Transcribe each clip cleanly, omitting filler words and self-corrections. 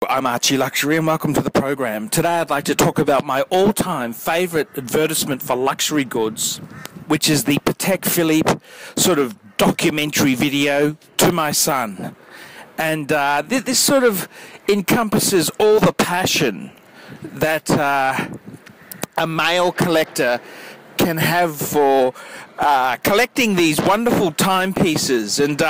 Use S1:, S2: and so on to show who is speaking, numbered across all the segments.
S1: I'm Archie Luxury and welcome to the program. Today I'd like to talk about my all-time favourite advertisement for luxury goods, which is the Patek Philippe sort of documentary video, To My Son. And this sort of encompasses all the passion that a male collector can have for collecting these wonderful timepieces. And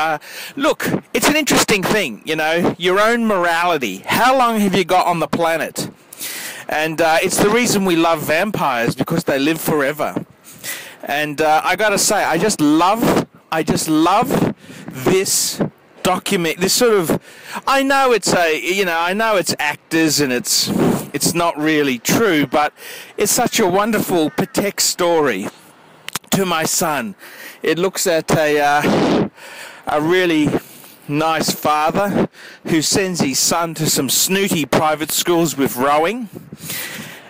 S1: look, it's an interesting thing, you know, your own morality. How long have you got on the planet? And it's the reason we love vampires, because they live forever. And I gotta say, I just love this document, this sort of, I know it's I know it's actors and it's not really true, but it's such a wonderful Patek story. To My Son. It looks at a really nice father who sends his son to some snooty private schools with rowing,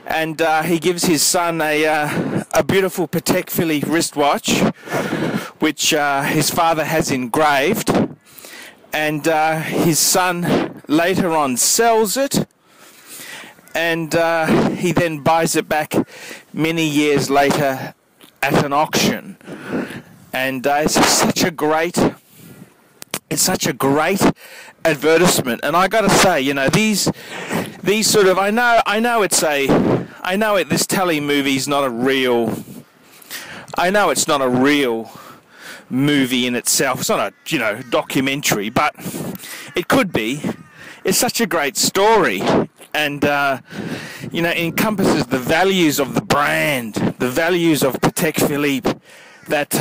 S1: and he gives his son a beautiful Patek Philippe wristwatch, which his father has engraved, and his son later on sells it, and he then buys it back many years later at an auction. And it's such a great advertisement. And I gotta say, you know, these sort of, I know this telly movie's not a real, I know it's not a real movie in itself, it's not a, you know, documentary, but it could be. It's such a great story, and you know, it encompasses the values of the brand, the values of Patek Philippe that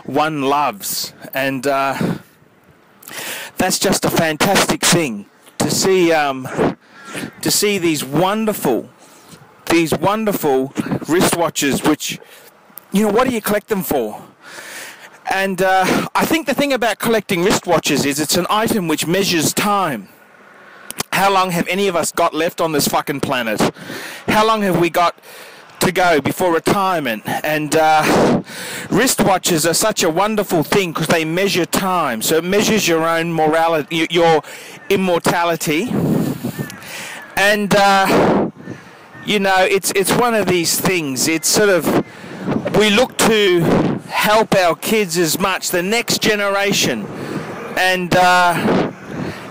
S1: one loves, and that's just a fantastic thing to see these wonderful wristwatches. Which, you know, what do you collect them for? And I think the thing about collecting wristwatches is it's an item which measures time. How long have any of us got left on this fucking planet? How long have we got to go before retirement? And wristwatches are such a wonderful thing because they measure time. So it measures your own morality, your immortality. And you know, it's one of these things. It's sort of, we look to help our kids as much, the next generation. And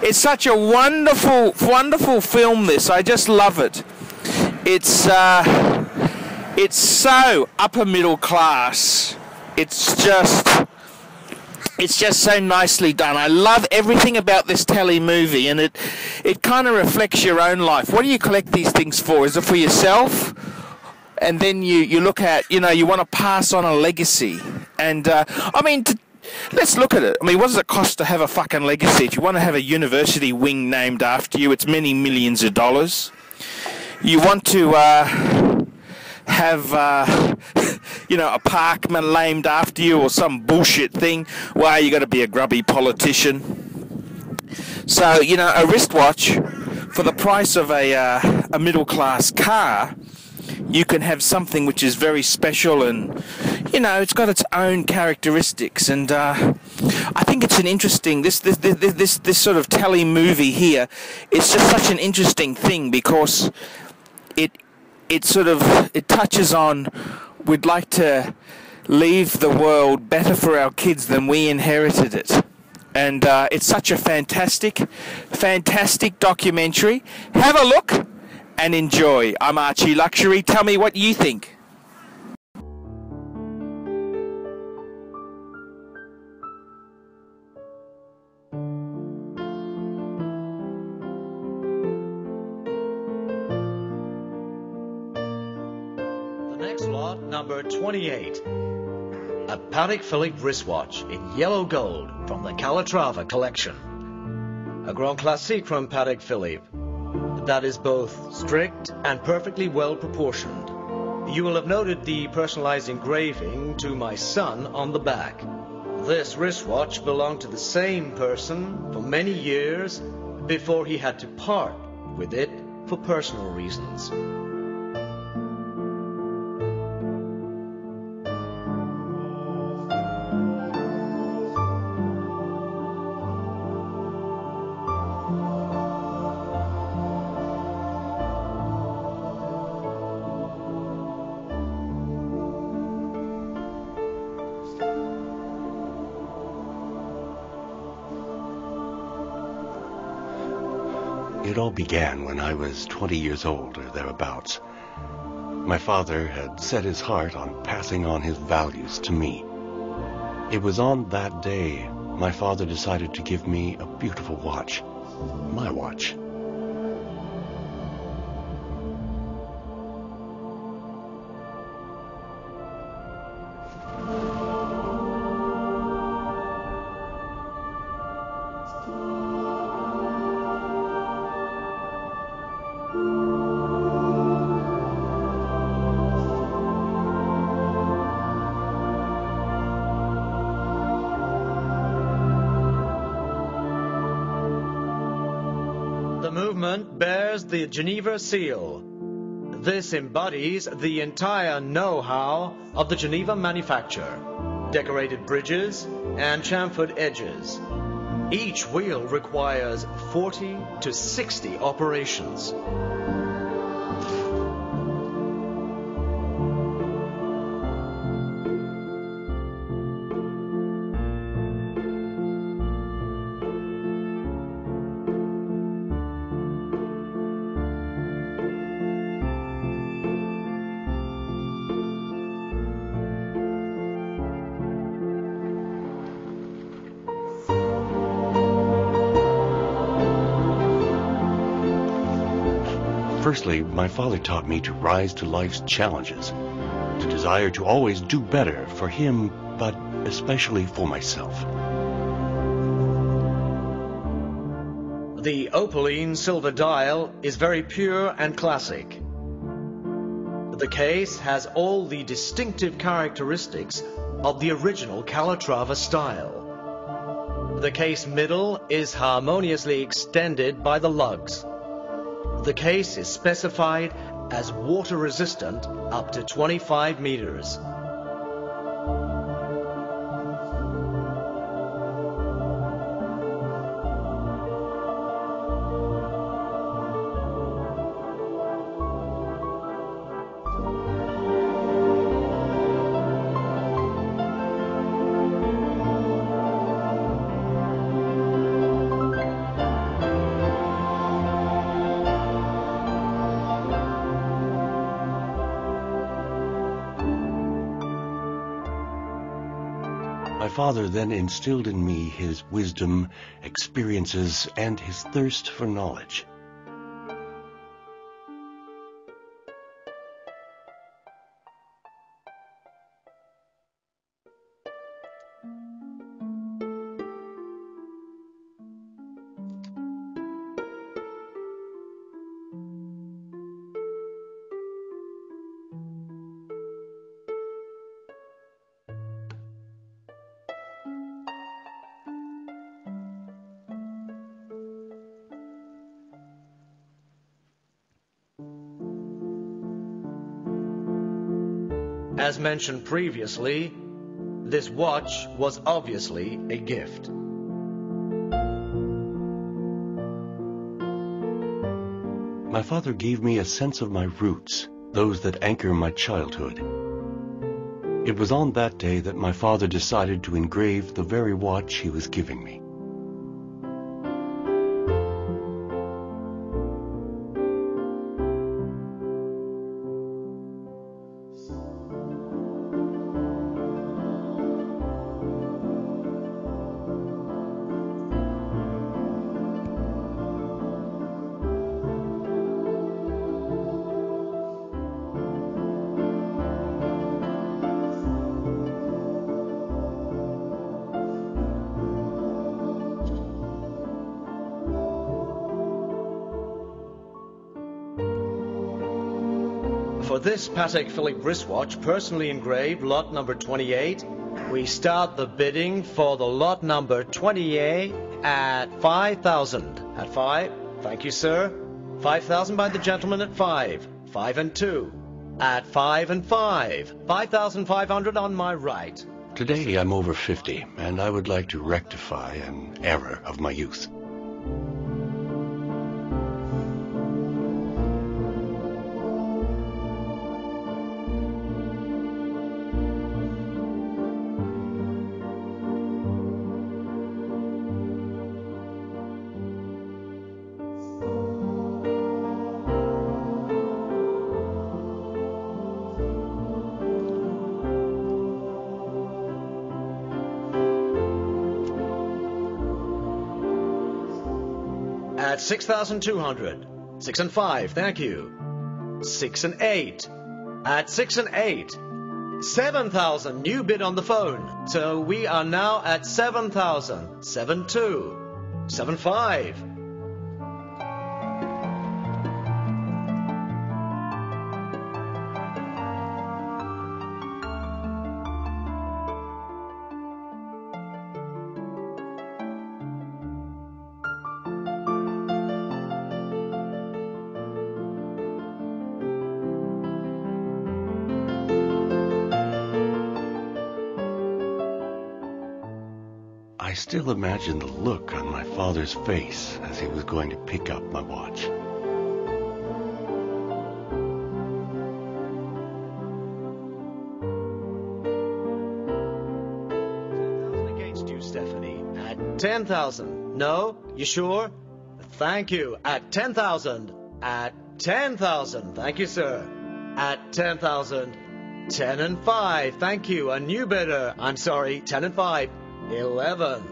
S1: it's such a wonderful, wonderful film, this. I just love it. It's so upper middle class. It's just so nicely done. I love everything about this telly movie, and it kind of reflects your own life. What do you collect these things for? Is it for yourself? And then you look at, you know, you want to pass on a legacy. And I mean, let's look at it. I mean, what does it cost to have a fucking legacy? If you want to have a university wing named after you, it's many millions of dollars. You want to have, you know, a park named after you or some bullshit thing, well, you got to be a grubby politician. So, you know, a wristwatch for the price of a middle-class car, you can have something which is very special, and, you know, it's got its own characteristics. And I think it's an interesting, this sort of telly movie here, it's just such an interesting thing because it sort of, it touches on, we'd like to leave the world better for our kids than we inherited it. And it's such a fantastic documentary. Have a look and enjoy. I'm Archie Luxury. Tell me what you think.
S2: Next lot, number 28. A Patek Philippe wristwatch in yellow gold from the Calatrava collection. A Grand Classique from Patek Philippe that is both strict and perfectly well proportioned. You will have noted the personalized engraving To My Son on the back. This wristwatch belonged to the same person for many years before he had to part with it for personal reasons.
S3: It all began when I was 20 years old or thereabouts. My father had set his heart on passing on his values to me. It was on that day my father decided to give me a beautiful watch, my watch.
S2: The movement bears the Geneva seal. This embodies the entire know-how of the Geneva manufacture. Decorated bridges and chamfered edges. Each wheel requires 40 to 60 operations.
S3: Firstly, my father taught me to rise to life's challenges, to desire to always do better for him, but especially for myself.
S2: The opaline silver dial is very pure and classic. The case has all the distinctive characteristics of the original Calatrava style. The case middle is harmoniously extended by the lugs. The case is specified as water resistant up to 25 meters.
S3: My father then instilled in me his wisdom, experiences, and his thirst for knowledge.
S2: As mentioned previously, this watch was obviously a gift.
S3: My father gave me a sense of my roots, those that anchor my childhood. It was on that day that my father decided to engrave the very watch he was giving me.
S2: For this Patek Philippe wristwatch, personally engraved, lot number 28, we start the bidding for the lot number 28 at 5,000. At 5, thank you, sir. 5,000 by the gentleman at 5. 5 and 2. At 5 and 5. 5,500 on my right.
S3: Today I'm over 50, and I would like to rectify an error of my youth.
S2: at 6,200. 6 and 5, thank you. 6 and 8 at 6 and 8. 7,000, new bid on the phone. So we are now at 7,000. 7-2. 7-5.
S3: I still imagine the look on my father's face as he was going to pick up my watch.
S2: Against you, Stephanie. At 10,000. No? You sure? Thank you. At 10,000. At 10,000. Thank you, sir. At 10,000. 10 and 5. Thank you. A new bidder. I'm sorry. 10 and 5. 11.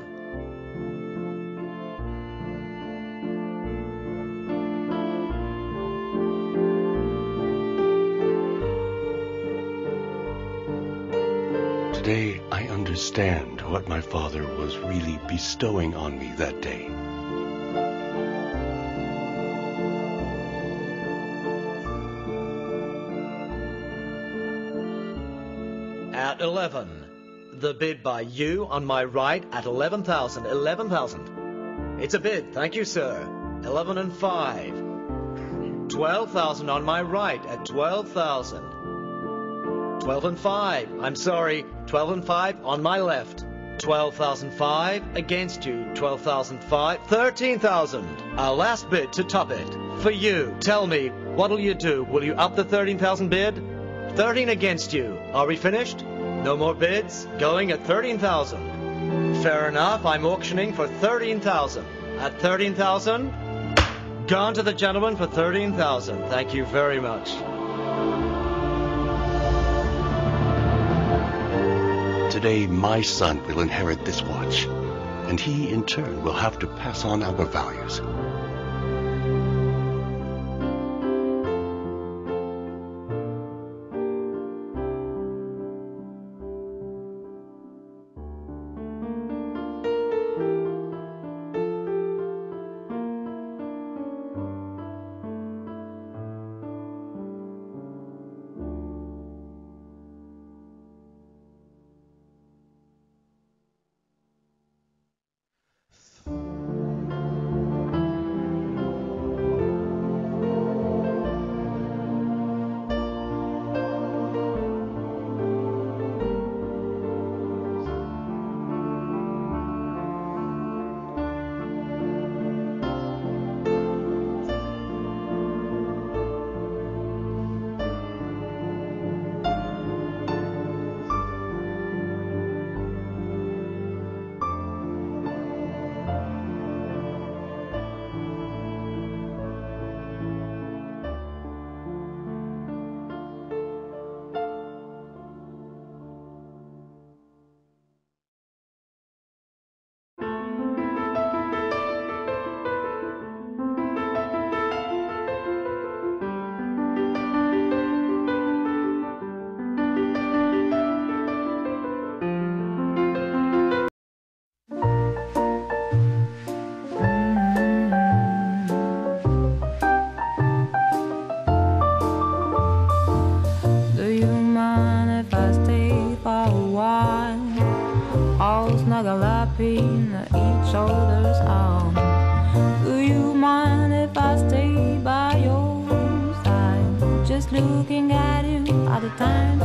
S3: Today, I understand what my father was really bestowing on me that day.
S2: At 11. The bid by you on my right at 11,000. 11,000. It's a bid. Thank you, sir. 11 and 5. 12,000 on my right at 12,000. 12 and 5. I'm sorry. 12 and 5 on my left. 12,005 against you. 12,005. 13,000. Our last bid to top it. For you. Tell me, what'll you do? Will you up the 13,000 bid? 13 against you. Are we finished? No more bids? Going at 13,000. Fair enough, I'm auctioning for 13,000. At 13,000, gone to the gentleman for 13,000. Thank you very much.
S3: Today, my son will inherit this watch, and he, in turn, will have to pass on our values.
S4: snuggle up in each other's arms. Do you mind if I stay by your side, just looking at you all the time?